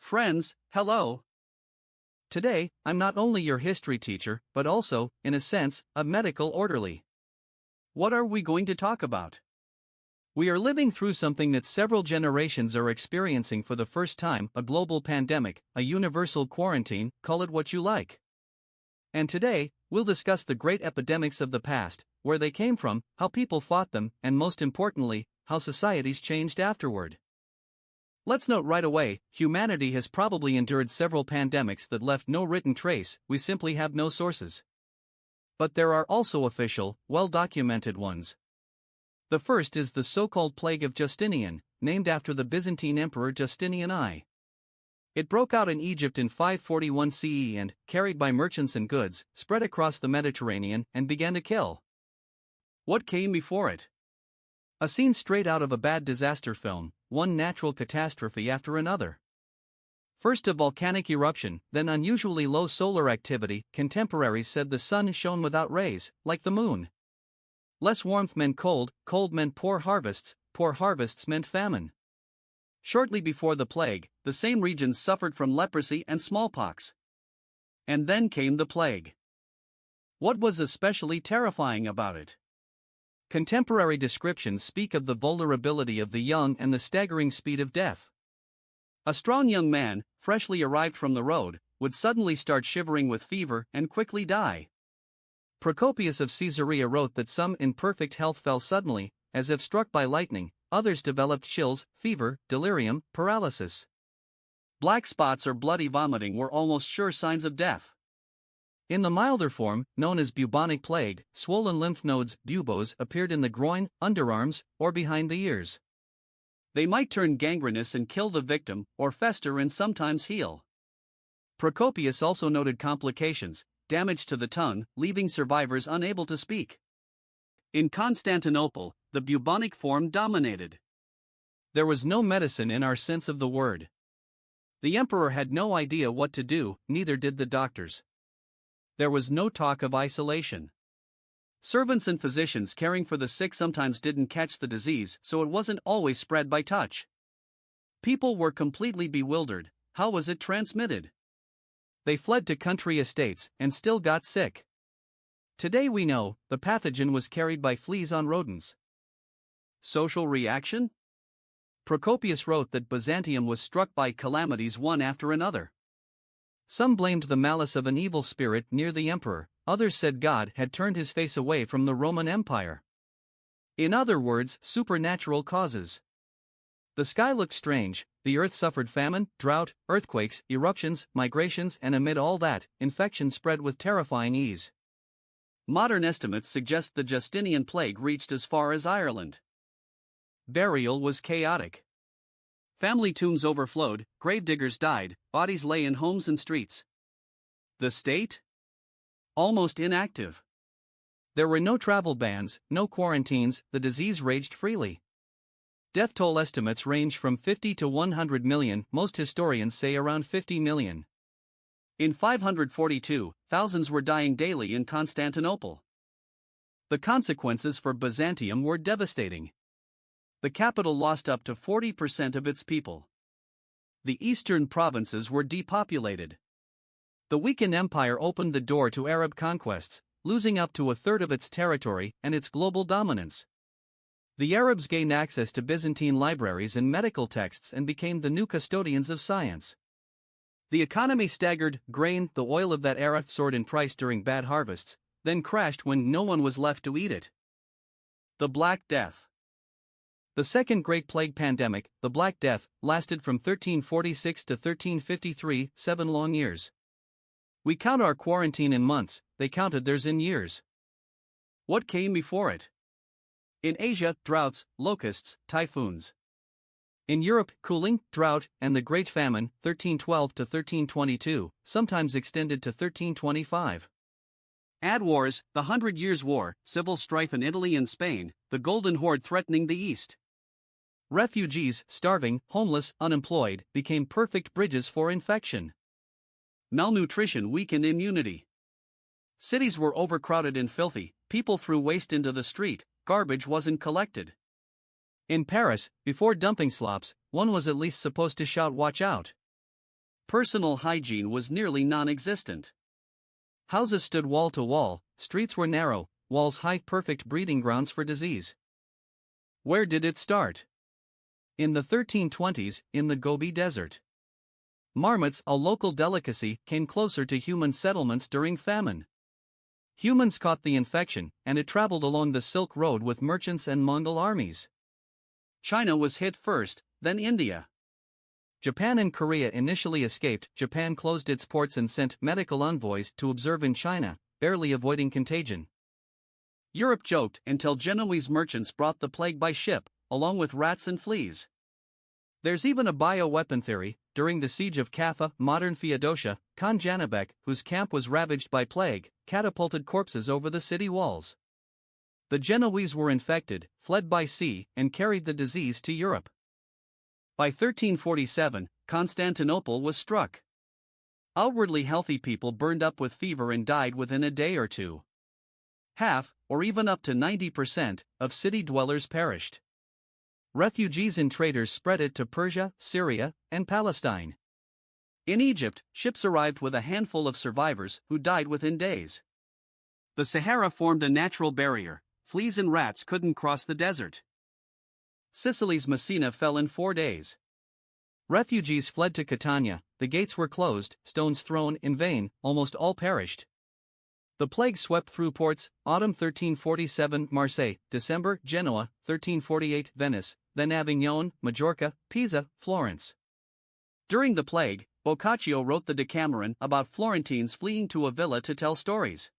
Friends, hello. Today, I'm not only your history teacher, but also, in a sense, a medical orderly. What are we going to talk about? We are living through something that several generations are experiencing for the first time: a global pandemic, a universal quarantine, call it what you like. And today, we'll discuss the great epidemics of the past, where they came from, how people fought them, and most importantly, how societies changed afterward. Let's note right away, humanity has probably endured several pandemics that left no written trace, we simply have no sources. But there are also official, well-documented ones. The first is the so-called Plague of Justinian, named after the Byzantine Emperor Justinian I. It broke out in Egypt in 541 CE and, carried by merchants and goods, spread across the Mediterranean and began to kill. What came before it? A scene straight out of a bad disaster film, one natural catastrophe after another. First a volcanic eruption, then unusually low solar activity. Contemporaries said the sun shone without rays, like the moon. Less warmth meant cold, cold meant poor harvests meant famine. Shortly before the plague, the same regions suffered from leprosy and smallpox. And then came the plague. What was especially terrifying about it? Contemporary descriptions speak of the vulnerability of the young and the staggering speed of death. A strong young man, freshly arrived from the road, would suddenly start shivering with fever and quickly die. Procopius of Caesarea wrote that some in perfect health fell suddenly, as if struck by lightning, others developed chills, fever, delirium, paralysis. Black spots or bloody vomiting were almost sure signs of death. In the milder form, known as bubonic plague, swollen lymph nodes, buboes, appeared in the groin, underarms, or behind the ears. They might turn gangrenous and kill the victim, or fester and sometimes heal. Procopius also noted complications, damage to the tongue, leaving survivors unable to speak. In Constantinople, the bubonic form dominated. There was no medicine in our sense of the word. The emperor had no idea what to do, neither did the doctors. There was no talk of isolation. Servants and physicians caring for the sick sometimes didn't catch the disease, so it wasn't always spread by touch. People were completely bewildered. How was it transmitted? They fled to country estates and still got sick. Today we know the pathogen was carried by fleas on rodents. Social reaction? Procopius wrote that Byzantium was struck by calamities one after another. Some blamed the malice of an evil spirit near the emperor, others said God had turned his face away from the Roman Empire. In other words, supernatural causes. The sky looked strange, the earth suffered famine, drought, earthquakes, eruptions, migrations, and amid all that, infection spread with terrifying ease. Modern estimates suggest the Justinian plague reached as far as Ireland. Burial was chaotic. Family tombs overflowed, gravediggers died, bodies lay in homes and streets. The state? Almost inactive. There were no travel bans, no quarantines, the disease raged freely. Death toll estimates range from 50 to 100 million, most historians say around 50 million. In 542, thousands were dying daily in Constantinople. The consequences for Byzantium were devastating. The capital lost up to 40% of its people. The eastern provinces were depopulated. The weakened empire opened the door to Arab conquests, losing up to a third of its territory and its global dominance. The Arabs gained access to Byzantine libraries and medical texts and became the new custodians of science. The economy staggered, grain, the oil of that era, soared in price during bad harvests, then crashed when no one was left to eat it. The Black Death. The second Great Plague pandemic, the Black Death, lasted from 1346 to 1353, 7 long years. We count our quarantine in months, they counted theirs in years. What came before it? In Asia, droughts, locusts, typhoons. In Europe, cooling, drought, and the Great Famine, 1312 to 1322, sometimes extended to 1325. Add wars, the 100 Years' War, civil strife in Italy and Spain, the Golden Horde threatening the East. Refugees, starving, homeless, unemployed, became perfect bridges for infection. Malnutrition weakened immunity. Cities were overcrowded and filthy, people threw waste into the street, garbage wasn't collected. In Paris, before dumping slops, one was at least supposed to shout "Watch out!" Personal hygiene was nearly non-existent. Houses stood wall to wall, streets were narrow, walls high, perfect breeding grounds for disease. Where did it start? In the 1320s, in the Gobi Desert. Marmots, a local delicacy, came closer to human settlements during famine. Humans caught the infection, and it traveled along the Silk Road with merchants and Mongol armies. China was hit first, then India. Japan and Korea initially escaped. Japan closed its ports and sent medical envoys to observe in China, barely avoiding contagion. Europe joked until Genoese merchants brought the plague by ship, along with rats and fleas. There's even a bioweapon theory. During the siege of Kaffa, modern Feodosia, Khan Janibek, whose camp was ravaged by plague, catapulted corpses over the city walls. The Genoese were infected, fled by sea, and carried the disease to Europe. By 1347, Constantinople was struck. Outwardly healthy people burned up with fever and died within a day or two. Half, or even up to 90%, of city dwellers perished. Refugees and traders spread it to Persia, Syria, and Palestine. In Egypt, ships arrived with a handful of survivors who died within days. The Sahara formed a natural barrier. Fleas and rats couldn't cross the desert. Sicily's Messina fell in 4 days. Refugees fled to Catania, the gates were closed, stones thrown in vain, almost all perished. The plague swept through ports, autumn 1347 Marseille, December Genoa, 1348 Venice, then Avignon, Majorca, Pisa, Florence. During the plague, Boccaccio wrote the Decameron about Florentines fleeing to a villa to tell stories.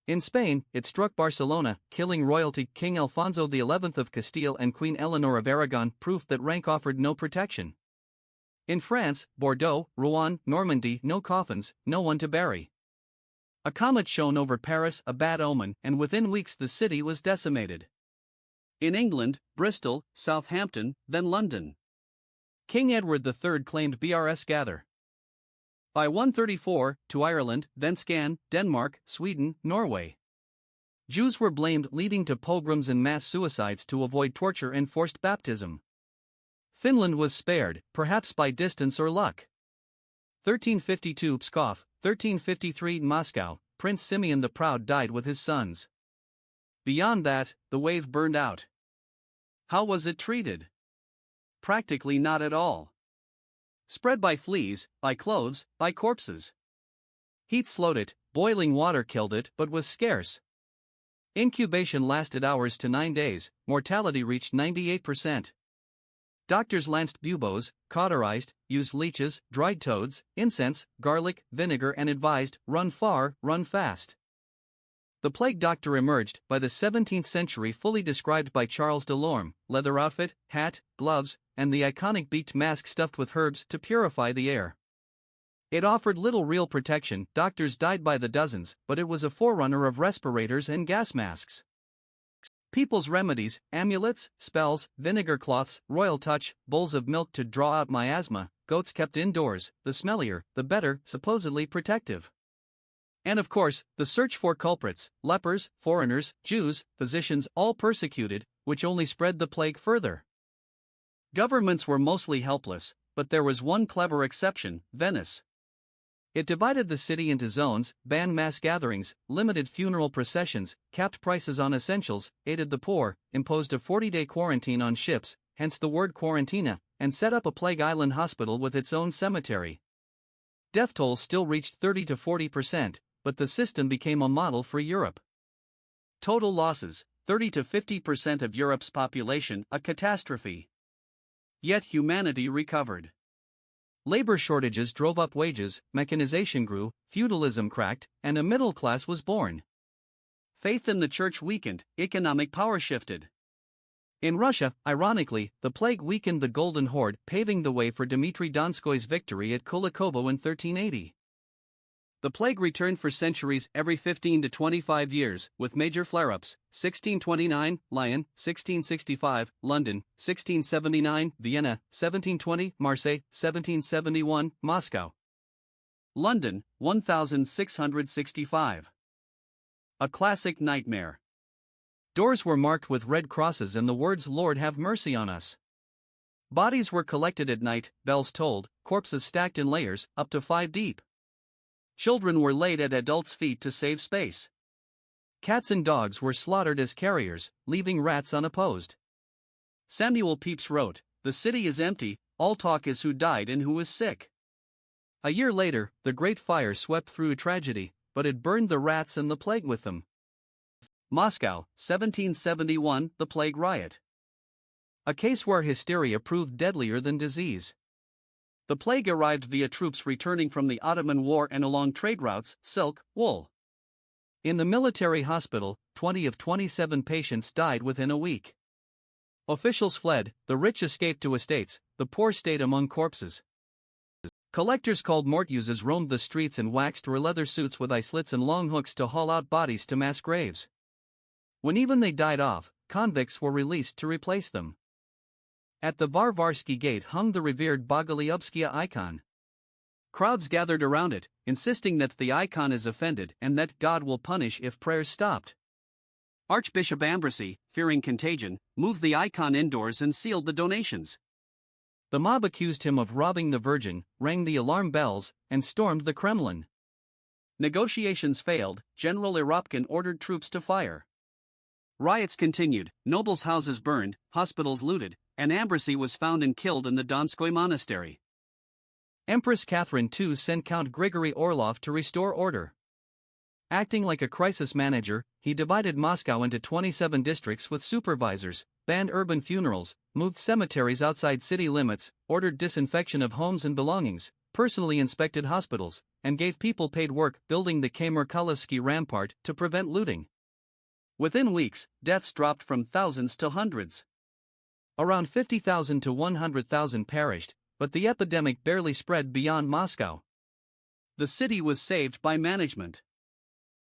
In Spain, it struck Barcelona, killing royalty. King Alfonso XI of Castile and Queen Eleanor of Aragon, proof that rank offered no protection. In France, Bordeaux, Rouen, Normandy, no coffins, no one to bury. A comet shone over Paris, a bad omen, and within weeks the city was decimated. In England, Bristol, Southampton, then London. King Edward III claimed Brs Gather. By 134, to Ireland, then Scan, Denmark, Sweden, Norway. Jews were blamed, leading to pogroms and mass suicides to avoid torture and forced baptism. Finland was spared, perhaps by distance or luck. 1352 Pskov, 1353 Moscow, Prince Simeon the Proud died with his sons. Beyond that, the wave burned out. How was it treated? Practically not at all. Spread by fleas, by clothes, by corpses. Heat slowed it, boiling water killed it, but was scarce. Incubation lasted hours to 9 days, mortality reached 98%. Doctors lanced buboes, cauterized, used leeches, dried toads, incense, garlic, vinegar, and advised, run far, run fast. The plague doctor emerged, by the 17th century fully described by Charles Delorme: leather outfit, hat, gloves, and the iconic beaked mask stuffed with herbs to purify the air. It offered little real protection, doctors died by the dozens, but it was a forerunner of respirators and gas masks. People's remedies, amulets, spells, vinegar cloths, royal touch, bowls of milk to draw out miasma, goats kept indoors, the smellier, the better, supposedly protective. And of course, the search for culprits, lepers, foreigners, Jews, physicians, all persecuted, which only spread the plague further. Governments were mostly helpless, but there was one clever exception: Venice. It divided the city into zones, banned mass gatherings, limited funeral processions, capped prices on essentials, aided the poor, imposed a 40-day quarantine on ships, hence the word quarantina, and set up a plague island hospital with its own cemetery. Death tolls still reached 30 to 40%, but the system became a model for Europe. Total losses, 30 to 50% of Europe's population, a catastrophe. Yet humanity recovered. Labor shortages drove up wages, mechanization grew, feudalism cracked, and a middle class was born. Faith in the church weakened, economic power shifted. In Russia, ironically, the plague weakened the Golden Horde, paving the way for Dmitry Donskoy's victory at Kulikovo in 1380. The plague returned for centuries, every 15 to 25 years, with major flare-ups: 1629, Lyon; 1665, London; 1679, Vienna; 1720, Marseille; 1771, Moscow. London, 1665. A classic nightmare. Doors were marked with red crosses and the words "Lord have mercy on us." Bodies were collected at night, bells tolled, corpses stacked in layers, up to 5 deep. Children were laid at adults' feet to save space. Cats and dogs were slaughtered as carriers, leaving rats unopposed. Samuel Pepys wrote, "The city is empty, all talk is who died and who was sick." A year later, the Great Fire swept through tragedy, but it burned the rats and the plague with them. Moscow, 1771, the Plague Riot. A case where hysteria proved deadlier than disease. The plague arrived via troops returning from the Ottoman War and along trade routes, silk, wool. In the military hospital, 20 of 27 patients died within a week. Officials fled, the rich escaped to estates, the poor stayed among corpses. Collectors called mortuses roamed the streets and waxed leather suits with eye slits and long hooks to haul out bodies to mass graves. When even they died off, convicts were released to replace them. At the Varvarsky Gate hung the revered Bogolyubskaya icon. Crowds gathered around it, insisting that the icon is offended and that God will punish if prayers stopped. Archbishop Ambrosy, fearing contagion, moved the icon indoors and sealed the donations. The mob accused him of robbing the Virgin, rang the alarm bells, and stormed the Kremlin. Negotiations failed, General Eropkin ordered troops to fire. Riots continued, nobles' houses burned, hospitals looted, and Ambrosy was found and killed in the Donskoy Monastery. Empress Catherine II sent Count Grigory Orlov to restore order. Acting like a crisis manager, he divided Moscow into 27 districts with supervisors, banned urban funerals, moved cemeteries outside city limits, ordered disinfection of homes and belongings, personally inspected hospitals, and gave people paid work building the Kamerkalasky rampart to prevent looting. Within weeks, deaths dropped from thousands to hundreds. Around 50,000 to 100,000 perished, but the epidemic barely spread beyond Moscow. The city was saved by management.